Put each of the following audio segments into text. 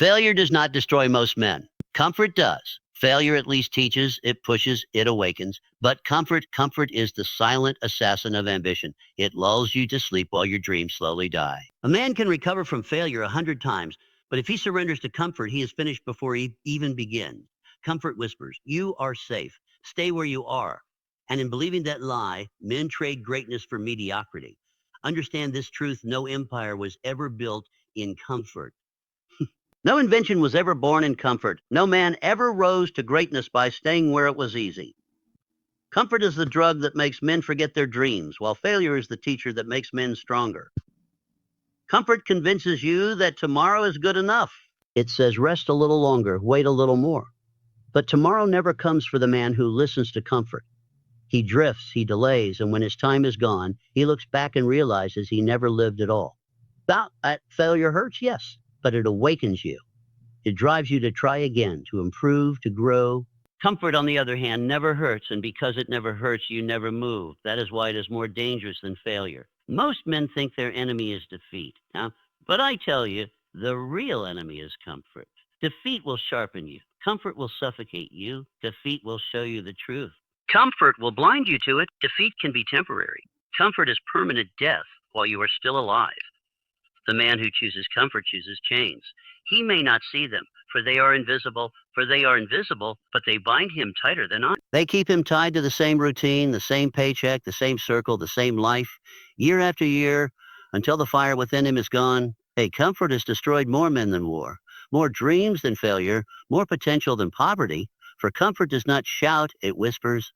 Failure does not destroy most men. Comfort does. Failure at least teaches, it pushes, it awakens. But comfort is the silent assassin of ambition. It lulls you to sleep while your dreams slowly die. A man can recover from failure 100 times, but if he surrenders to comfort, he is finished before he even begins. Comfort whispers, you are safe. Stay where you are. And in believing that lie, men trade greatness for mediocrity. Understand this truth: no empire was ever built in comfort. No invention was ever born in comfort. No man ever rose to greatness by staying where it was easy. Comfort is the drug that makes men forget their dreams, while failure is the teacher that makes men stronger. Comfort convinces you that tomorrow is good enough. It says rest a little longer, wait a little more. But tomorrow never comes for the man who listens to comfort. He drifts, he delays, and when his time is gone, he looks back and realizes he never lived at all. That failure hurts, yes, but it awakens you. It drives you to try again, to improve, to grow. Comfort, on the other hand, never hurts, and because it never hurts, you never move. That is why it is more dangerous than failure. Most men think their enemy is defeat. But I tell you, the real enemy is comfort. Defeat will sharpen you. Comfort will suffocate you. Defeat will show you the truth. Comfort will blind you to it. Defeat can be temporary. Comfort is permanent death while you are still alive. The man who chooses comfort chooses chains. He may not see them, for they are invisible, but they bind him tighter than iron. They keep him tied to the same routine, the same paycheck, the same circle, the same life, year after year, until the fire within him is gone. Hey, comfort has destroyed more men than war, more dreams than failure, more potential than poverty. For comfort does not shout, it whispers.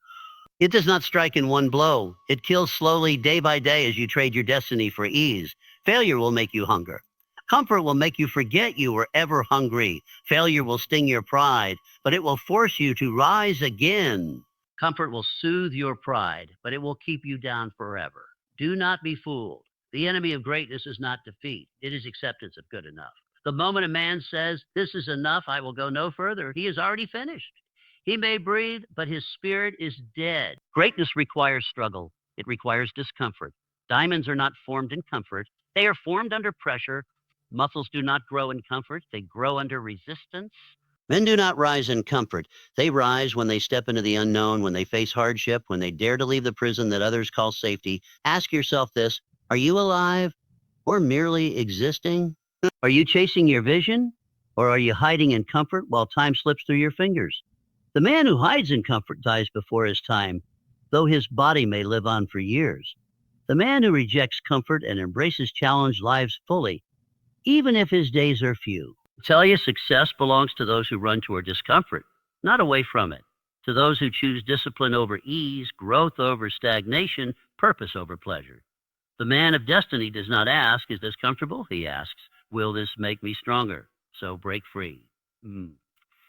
It does not strike in one blow. It kills slowly, day by day, as you trade your destiny for ease. Failure will make you hunger. Comfort will make you forget you were ever hungry. Failure will sting your pride, but it will force you to rise again. Comfort will soothe your pride, but it will keep you down forever. Do not be fooled. The enemy of greatness is not defeat. It is acceptance of good enough. The moment a man says, this is enough, I will go no further, he is already finished. He may breathe, but his spirit is dead. Greatness requires struggle. It requires discomfort. Diamonds are not formed in comfort. They are formed under pressure. Muscles do not grow in comfort. They grow under resistance. Men do not rise in comfort. They rise when they step into the unknown, when they face hardship, when they dare to leave the prison that others call safety. Ask yourself this: are you alive or merely existing? Are you chasing your vision, or are you hiding in comfort while time slips through your fingers? The man who hides in comfort dies before his time, though his body may live on for years. The man who rejects comfort and embraces challenge lives fully, even if his days are few. I tell you, success belongs to those who run toward discomfort, not away from it. To those who choose discipline over ease, growth over stagnation, purpose over pleasure. The man of destiny does not ask, is this comfortable? He asks, will this make me stronger? So break free.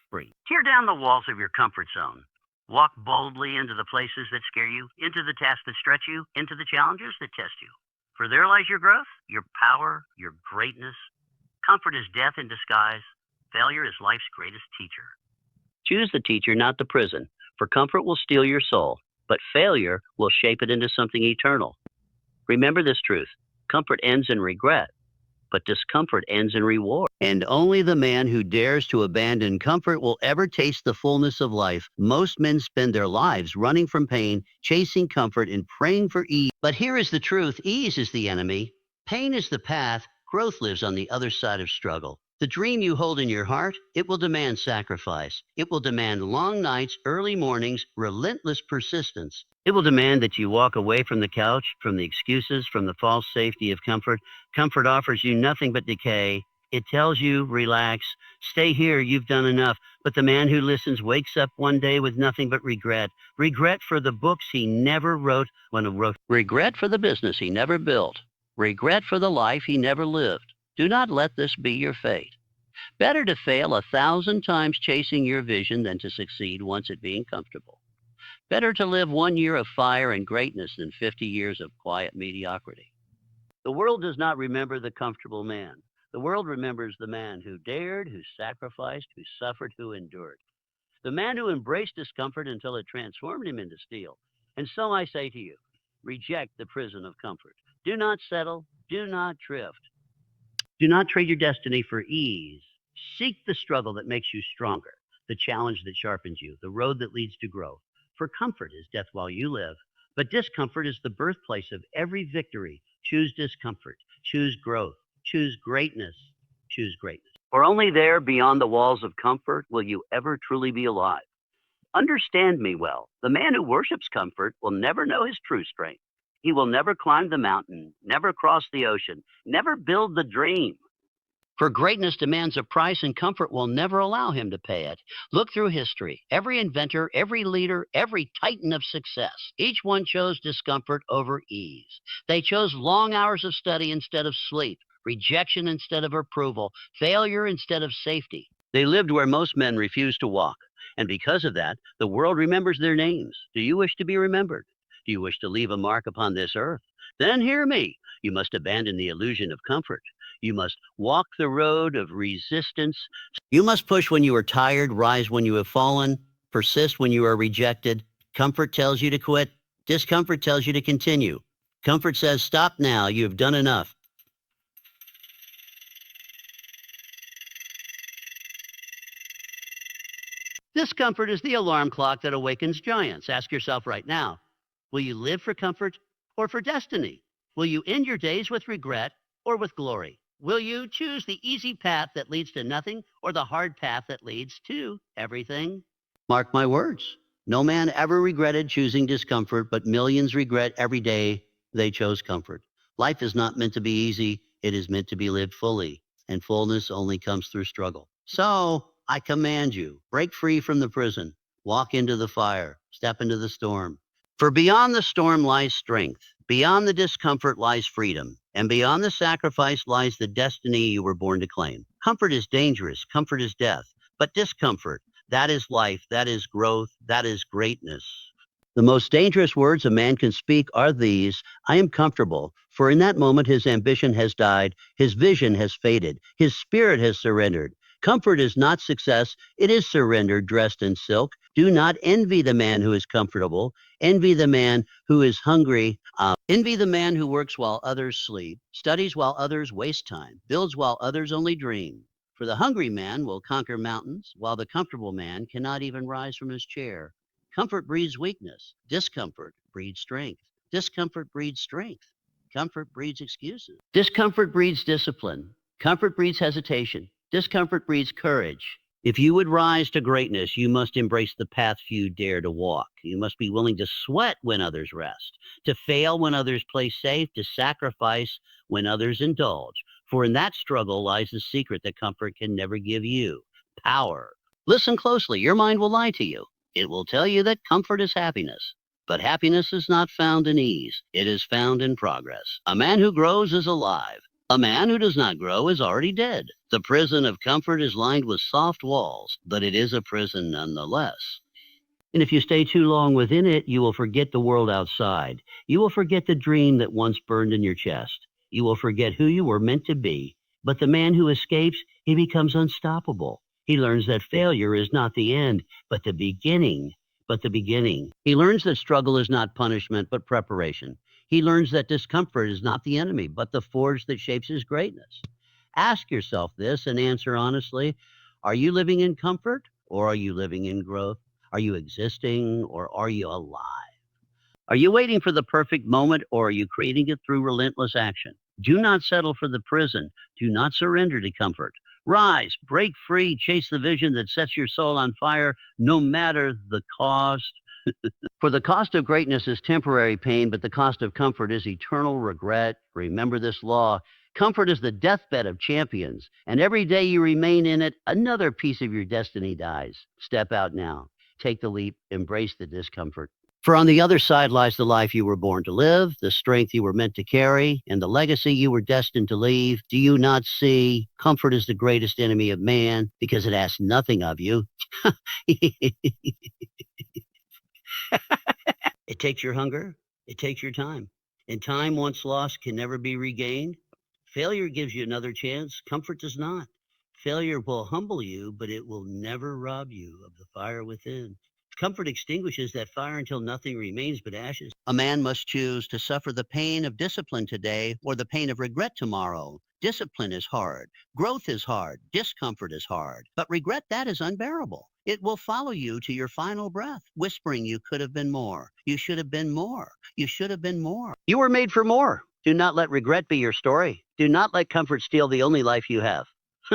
Free. Tear down the walls of your comfort zone. Walk boldly into the places that scare you, into the tasks that stretch you, into the challenges that test you. For there lies your growth, your power, your greatness. Comfort is death in disguise. Failure is life's greatest teacher. Choose the teacher, not the prison, for comfort will steal your soul, but failure will shape it into something eternal. Remember this truth: comfort ends in regret, but discomfort ends in reward. And only the man who dares to abandon comfort will ever taste the fullness of life. Most men spend their lives running from pain, chasing comfort, and praying for ease. But here is the truth: ease is the enemy. Pain is the path. Growth lives on the other side of struggle. The dream you hold in your heart, it will demand sacrifice. It will demand long nights, early mornings, relentless persistence. It will demand that you walk away from the couch, from the excuses, from the false safety of comfort. Comfort offers you nothing but decay. It tells you, relax, stay here, you've done enough. But the man who listens wakes up one day with nothing but regret. Regret for the books he never wrote, regret for the business he never built. Regret for the life he never lived. Do not let this be your fate. Better to fail 1,000 times chasing your vision than to succeed once at being comfortable. Better to live 1 year of fire and greatness than 50 years of quiet mediocrity. The world does not remember the comfortable man. The world remembers the man who dared, who sacrificed, who suffered, who endured. The man who embraced discomfort until it transformed him into steel. And so I say to you, reject the prison of comfort. Do not settle. Do not drift. Do not trade your destiny for ease. Seek the struggle that makes you stronger, the challenge that sharpens you, the road that leads to growth. For comfort is death while you live, but discomfort is the birthplace of every victory. Choose discomfort, choose growth, choose greatness, choose greatness. For only there, beyond the walls of comfort, will you ever truly be alive. Understand me well. The man who worships comfort will never know his true strength. He will never climb the mountain, never cross the ocean, never build the dream. For greatness demands a price, and comfort will never allow him to pay it. Look through history. Every inventor, every leader, every titan of success, each one chose discomfort over ease. They chose long hours of study instead of sleep, rejection instead of approval, failure instead of safety. They lived where most men refuse to walk. And because of that, the world remembers their names. Do you wish to be remembered? Do you wish to leave a mark upon this earth? Then hear me. You must abandon the illusion of comfort. You must walk the road of resistance. You must push when you are tired, rise when you have fallen, persist when you are rejected. Comfort tells you to quit. Discomfort tells you to continue. Comfort says, stop now. You have done enough. Discomfort is the alarm clock that awakens giants. Ask yourself right now, will you live for comfort or for destiny? Will you end your days with regret or with glory? Will you choose the easy path that leads to nothing or the hard path that leads to everything? Mark my words. No man ever regretted choosing discomfort, but millions regret every day they chose comfort. Life is not meant to be easy. It is meant to be lived fully, and fullness only comes through struggle. So I command you, break free from the prison, walk into the fire, step into the storm. For beyond the storm lies strength, beyond the discomfort lies freedom, and beyond the sacrifice lies the destiny you were born to claim. Comfort is dangerous, comfort is death, but discomfort, that is life, that is growth, that is greatness. The most dangerous words a man can speak are these: I am comfortable, for in that moment his ambition has died, his vision has faded, his spirit has surrendered. Comfort is not success, it is surrender dressed in silk. Do not envy the man who is comfortable. Envy the man who is hungry. Envy the man who works while others sleep, studies while others waste time, builds while others only dream. For the hungry man will conquer mountains, while the comfortable man cannot even rise from his chair. Comfort breeds weakness. Discomfort breeds strength. Discomfort breeds strength. Comfort breeds excuses. Discomfort breeds discipline. Comfort breeds hesitation. Discomfort breeds courage. If you would rise to greatness, you must embrace the path few dare to walk. You must be willing to sweat when others rest, to fail when others play safe, to sacrifice when others indulge. For in that struggle lies the secret that comfort can never give you: power. Listen closely. Your mind will lie to you. It will tell you that comfort is happiness. But happiness is not found in ease. It is found in progress. A man who grows is alive. A man who does not grow is already dead. The prison of comfort is lined with soft walls, but it is a prison nonetheless. And if you stay too long within it, you will forget the world outside. You will forget the dream that once burned in your chest. You will forget who you were meant to be. But the man who escapes, he becomes unstoppable. He learns that failure is not the end, but the beginning. But the beginning. He learns that struggle is not punishment, but preparation. He learns that discomfort is not the enemy, but the forge that shapes his greatness. Ask yourself this and answer honestly. Are you living in comfort, or are you living in growth? Are you existing, or are you alive? Are you waiting for the perfect moment, or are you creating it through relentless action? Do not settle for the prison. Do not surrender to comfort. Rise, break free, chase the vision that sets your soul on fire, no matter the cost. For the cost of greatness is temporary pain, but the cost of comfort is eternal regret. Remember this law. Comfort is the deathbed of champions, and every day you remain in it, another piece of your destiny dies. Step out now. Take the leap. Embrace the discomfort. For on the other side lies the life you were born to live, the strength you were meant to carry, and the legacy you were destined to leave. Do you not see? Comfort is the greatest enemy of man because it asks nothing of you. It takes your hunger. It takes your time. And time once lost can never be regained. Failure gives you another chance. Comfort does not. Failure will humble you, but it will never rob you of the fire within. Comfort extinguishes that fire until nothing remains but ashes. A man must choose to suffer the pain of discipline today or the pain of regret tomorrow. Discipline is hard. Growth is hard. Discomfort is hard. But regret that is unbearable. It will follow you to your final breath, whispering you could have been more. You should have been more. You should have been more. You were made for more. Do not let regret be your story. Do not let comfort steal the only life you have.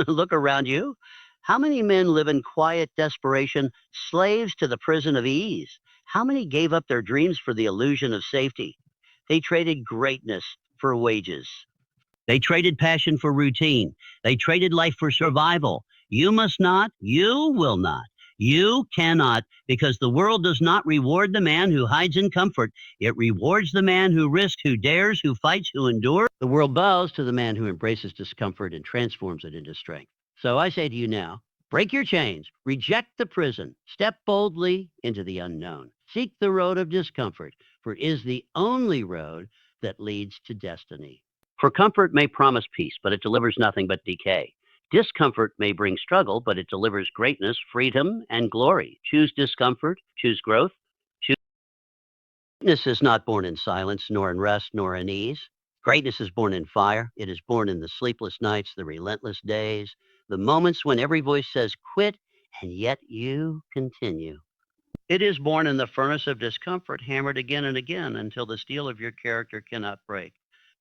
Look around you. How many men live in quiet desperation, slaves to the prison of ease? How many gave up their dreams for the illusion of safety? They traded greatness for wages. They traded passion for routine. They traded life for survival. You must not. You will not. You cannot, because the world does not reward the man who hides in comfort. It rewards the man who risks, who dares, who fights, who endures. The world bows to the man who embraces discomfort and transforms it into strength. So I say to you now, break your chains, reject the prison, step boldly into the unknown. Seek the road of discomfort, for it is the only road that leads to destiny. For comfort may promise peace, but it delivers nothing but decay. Discomfort may bring struggle, but it delivers greatness, freedom, and glory. Choose discomfort, choose growth. Greatness is not born in silence, nor in rest, nor in ease. Greatness is born in fire. It is born in the sleepless nights, the relentless days, the moments when every voice says quit, and yet you continue. It is born in the furnace of discomfort, hammered again and again until the steel of your character cannot break.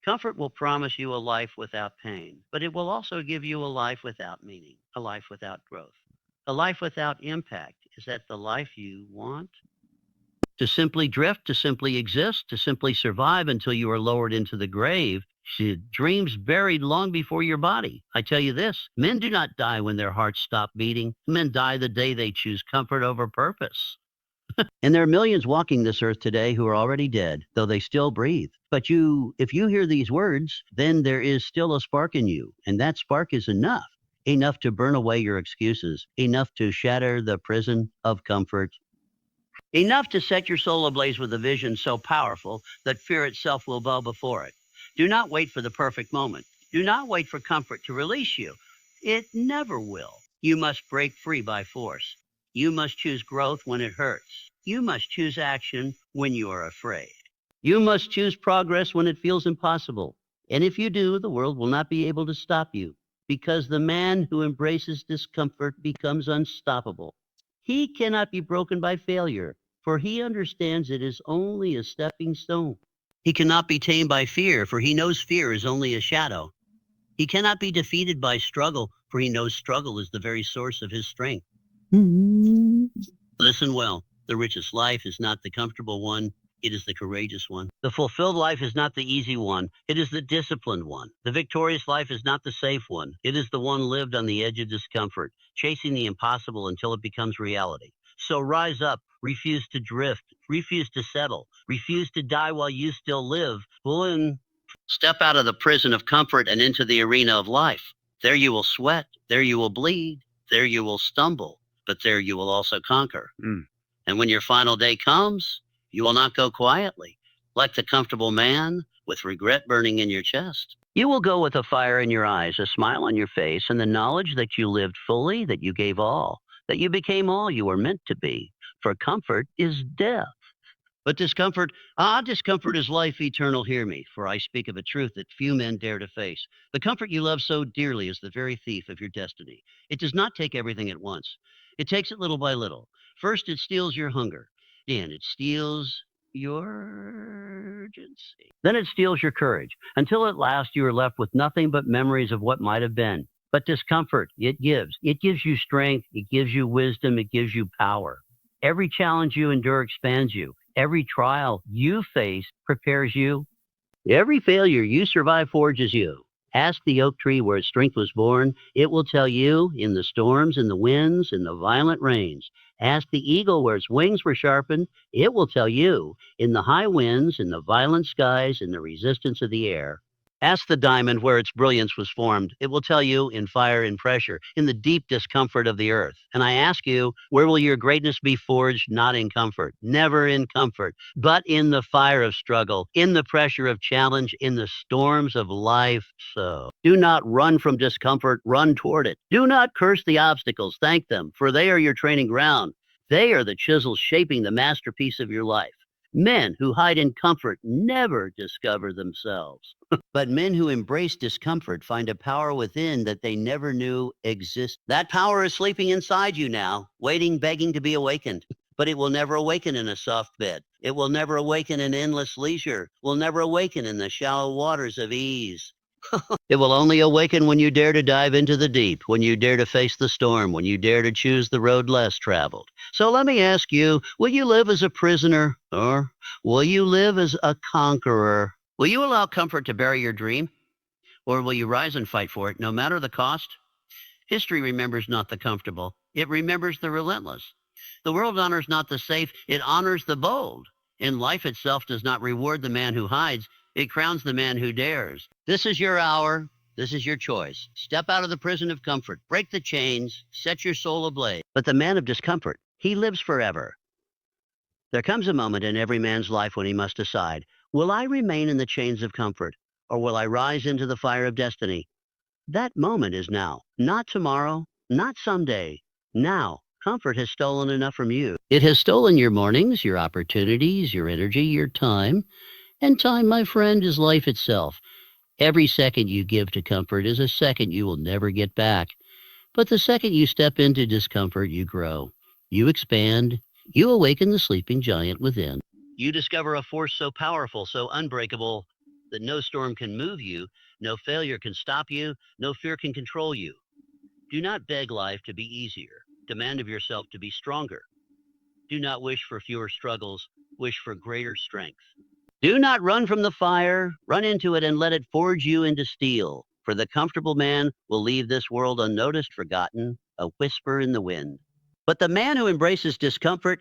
Comfort will promise you a life without pain, but it will also give you a life without meaning, a life without growth, a life without impact. Is that the life you want? To simply drift, to simply exist, to simply survive until you are lowered into the grave, dreams buried long before your body. I tell you this, men do not die when their hearts stop beating. Men die the day they choose comfort over purpose. And there are millions walking this earth today who are already dead, though they still breathe. But if you hear these words, then there is still a spark in you. And that spark is enough. Enough to burn away your excuses. Enough to shatter the prison of comfort. Enough to set your soul ablaze with a vision so powerful that fear itself will bow before it. Do not wait for the perfect moment. Do not wait for comfort to release you. It never will. You must break free by force. You must choose growth when it hurts. You must choose action when you are afraid. You must choose progress when it feels impossible. And if you do, the world will not be able to stop you, because the man who embraces discomfort becomes unstoppable. He cannot be broken by failure, for he understands it is only a stepping stone. He cannot be tamed by fear, for he knows fear is only a shadow. He cannot be defeated by struggle, for he knows struggle is the very source of his strength. Listen well. The richest life is not the comfortable one. It is the courageous one. The fulfilled life is not the easy one. It is the disciplined one. The victorious life is not the safe one. It is the one lived on the edge of discomfort, chasing the impossible until it becomes reality. So rise up. Refuse to drift. Refuse to settle. Refuse to die while you still live. Step out of the prison of comfort and into the arena of life. There you will sweat. There you will bleed. There you will stumble. But there you will also conquer. And when your final day comes, you will not go quietly, like the comfortable man with regret burning in your chest. You will go with a fire in your eyes, a smile on your face, and the knowledge that you lived fully, that you gave all, that you became all you were meant to be. For comfort is death. But discomfort is life eternal, hear me, for I speak of a truth that few men dare to face. The comfort you love so dearly is the very thief of your destiny. It does not take everything at once. It takes it little by little. First, it steals your hunger. Then it steals your urgency. Then it steals your courage, until at last you are left with nothing but memories of what might have been. But discomfort, it gives. It gives you strength. It gives you wisdom. It gives you power. Every challenge you endure expands you. Every trial you face prepares you. Every failure you survive forges you. Ask the oak tree where its strength was born. It will tell you in the storms, in the winds, in the violent rains. Ask the eagle where its wings were sharpened. It will tell you in the high winds, in the violent skies, in the resistance of the air. Ask the diamond where its brilliance was formed. It will tell you in fire and pressure, in the deep discomfort of the earth. And I ask you, where will your greatness be forged? Not in comfort, never in comfort, but in the fire of struggle, in the pressure of challenge, in the storms of life. So do not run from discomfort, run toward it. Do not curse the obstacles, thank them, for they are your training ground. They are the chisels shaping the masterpiece of your life. Men who hide in comfort never discover themselves. But men who embrace discomfort find a power within that they never knew existed. That power is sleeping inside you now, waiting, begging to be awakened. But it will never awaken in a soft bed. It will never awaken in endless leisure. Will never awaken in the shallow waters of ease. It will only awaken when you dare to dive into the deep, when you dare to face the storm, when you dare to choose the road less traveled. So let me ask you, will you live as a prisoner or will you live as a conqueror? Will you allow comfort to bury your dream or will you rise and fight for it no matter the cost? History remembers not the comfortable. It remembers the relentless. The world honors not the safe. It honors the bold. And life itself does not reward the man who hides. It crowns the man who dares. This is your hour. This is your choice. Step out of the prison of comfort. Break the chains. Set your soul ablaze. But the man of discomfort, he lives forever. There comes a moment in every man's life when he must decide, will I remain in the chains of comfort or will I rise into the fire of destiny? That moment is now, not tomorrow, not someday. Now, comfort has stolen enough from you. It has stolen your mornings, your opportunities, your energy, your time. And time, my friend, is life itself. Every second you give to comfort is a second you will never get back. But the second you step into discomfort, you grow. You expand. You awaken the sleeping giant within. You discover a force so powerful, so unbreakable, that no storm can move you, no failure can stop you, no fear can control you. Do not beg life to be easier. Demand of yourself to be stronger. Do not wish for fewer struggles. Wish for greater strength. Do not run from the fire. Run into it and let it forge you into steel. For the comfortable man will leave this world unnoticed, forgotten, a whisper in the wind. But the man who embraces discomfort,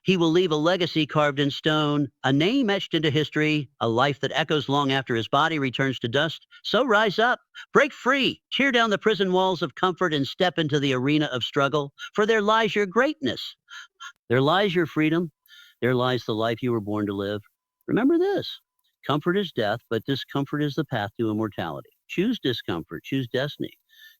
he will leave a legacy carved in stone, a name etched into history, a life that echoes long after his body returns to dust. So rise up, break free, tear down the prison walls of comfort and step into the arena of struggle. For there lies your greatness. There lies your freedom. There lies the life you were born to live. Remember this. Comfort is death, but discomfort is the path to immortality. Choose discomfort. Choose destiny.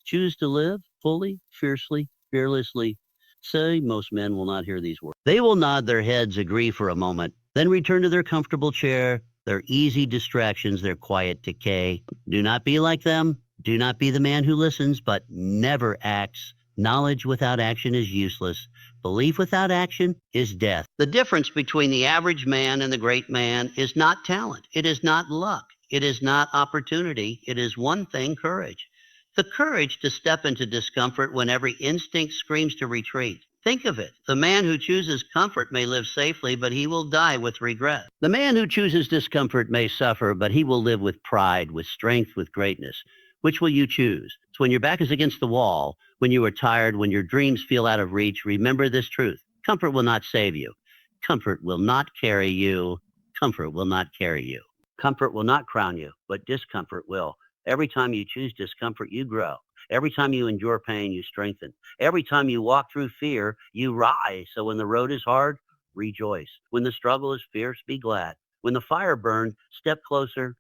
Choose to live fully, fiercely, fearlessly. Say most men will not hear these words. They will nod their heads, agree for a moment, then return to their comfortable chair, their easy distractions, their quiet decay. Do not be like them. Do not be the man who listens but never acts. Knowledge without action is useless. Belief without action is death. The difference between the average man and the great man is not talent. It is not luck. It is not opportunity. It is one thing, courage. The courage to step into discomfort when every instinct screams to retreat. Think of it. The man who chooses comfort may live safely, but he will die with regret. The man who chooses discomfort may suffer, but he will live with pride, with strength, with greatness. Which will you choose? So when your back is against the wall, when you are tired, when your dreams feel out of reach, remember this truth. Comfort will not save you. Comfort will not carry you. Comfort will not carry you. Comfort will not crown you, but discomfort will. Every time you choose discomfort, you grow. Every time you endure pain, you strengthen. Every time you walk through fear, you rise. So when the road is hard, rejoice. When the struggle is fierce, be glad. When the fire burns, step closer.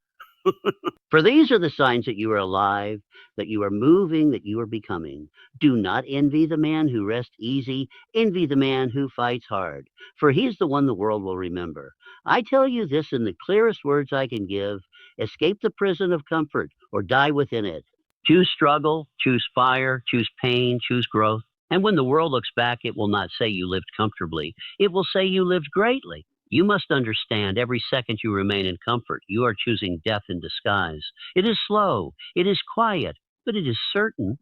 For these are the signs that you are alive, that you are moving, that you are becoming. Do not envy the man who rests easy. Envy the man who fights hard, for he's the one the world will remember. I tell you this in the clearest words I can give. Escape the prison of comfort or die within it. Choose struggle, choose fire, choose pain, choose growth. And when the world looks back, it will not say you lived comfortably. It will say you lived greatly. You must understand every second you remain in comfort, you are choosing death in disguise. It is slow, it is quiet, but it is certain.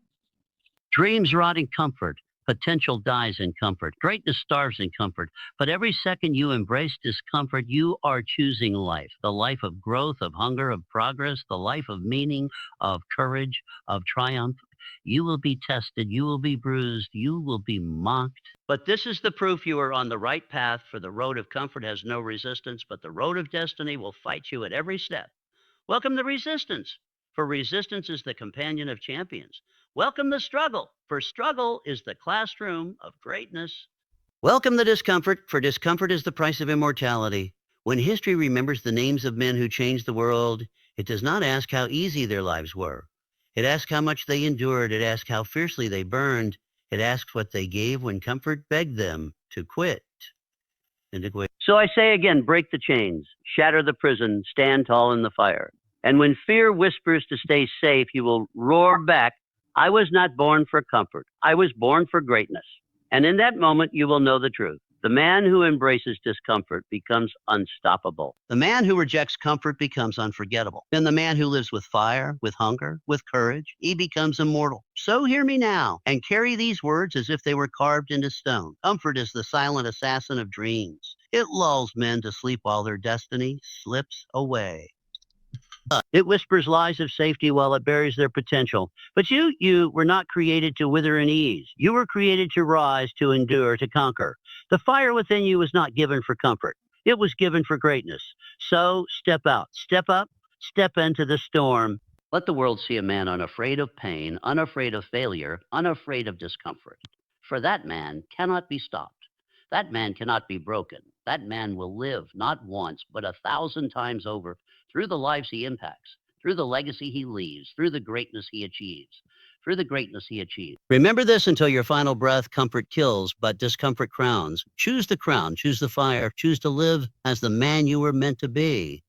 Dreams rot in comfort. Potential dies in comfort. Greatness starves in comfort. But every second you embrace discomfort, you are choosing life. The life of growth, of hunger, of progress, the life of meaning, of courage, of triumph. You will be tested. You will be bruised. You will be mocked. But this is the proof you are on the right path, for the road of comfort has no resistance, but the road of destiny will fight you at every step. Welcome the resistance, for resistance is the companion of champions. Welcome the struggle, for struggle is the classroom of greatness. Welcome the discomfort, for discomfort is the price of immortality. When history remembers the names of men who changed the world, it does not ask how easy their lives were. It asks how much they endured. It asks how fiercely they burned. It asks what they gave when comfort begged them to quit and to quit. So I say again, break the chains, shatter the prison, stand tall in the fire. And when fear whispers to stay safe, you will roar back, I was not born for comfort. I was born for greatness. And in that moment, you will know the truth. The man who embraces discomfort becomes unstoppable. The man who rejects comfort becomes unforgettable. And the man who lives with fire, with hunger, with courage, he becomes immortal. So hear me now and carry these words as if they were carved into stone. Comfort is the silent assassin of dreams. It lulls men to sleep while their destiny slips away. It whispers lies of safety while it buries their potential. But you were not created to wither in ease. You were created to rise, to endure, to conquer. The fire within you was not given for comfort. It was given for greatness. So step out, step up, step into the storm. Let the world see a man unafraid of pain, unafraid of failure, unafraid of discomfort. For that man cannot be stopped. That man cannot be broken. That man will live not once, but 1,000 times over through the lives he impacts, through the legacy he leaves, through the greatness he achieves, through the greatness he achieves. Remember this until your final breath. Comfort kills, but discomfort crowns. Choose the crown, choose the fire, choose to live as the man you were meant to be.